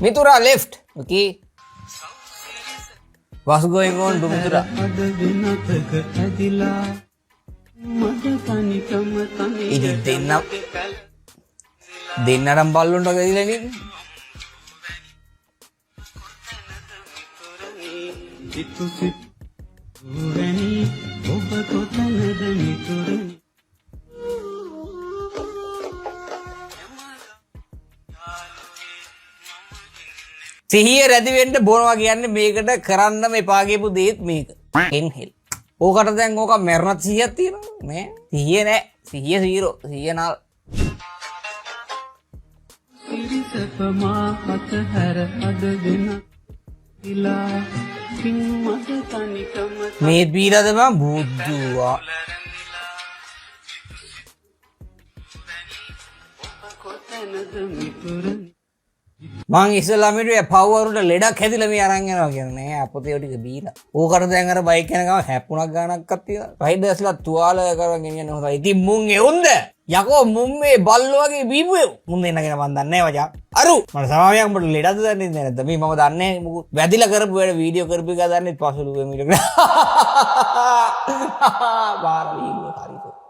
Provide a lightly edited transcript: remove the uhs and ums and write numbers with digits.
Mithura left. Okay. What's going on to Mithura? Ini දෙන්නටම බල්ලොන්ට ගදිලා නේද? සිහිය රැදි වෙන්න බොනවා කියන්නේ මේකට කරන්න මෙපා කියපු දේත් මේක. එන්හෙල්. ඕකට දැන් ඕක මරණත් සිහියක් තියෙනවා නේ? සිහිය නෑ. සිහිය 0. සිහිය නාල්. සිරිසපමා අතහැර අදගෙන ඉලා කින් මද තනිකම මේ බීරද මම බුද්ධුවා මං ඉස්සලාමීට පවවරුට ලෙඩක් හැදිලා මේ අරන් යනවා කියන්නේ නෑ අපතේ ටික බීලා. ඕකට දැන් අර බයික් යන ගම හැප්පුණක් ගානක්වත් තියලා. රයිඩර්ස්ලා තුවාල කරගෙන ගෙනියන්න හොඳයි. ඉතින් මුන් එවුන්ද? යකෝ මුන් මේ බල්ලෝ වගේ බීපු එව්. මුන් දෙන්නගෙන මන් දන්නේ නෑ මචං. අරු මට සමාවයක් උඹට ලෙඩක්ද දන්නේ නැද්ද? මේ මම දන්නේ මොකද වැදිලා කරපු වැඩ වීඩියෝ කරපු එක දන්නේ පසුලු වෙමිට. බාර වීඩියෝ හරිද?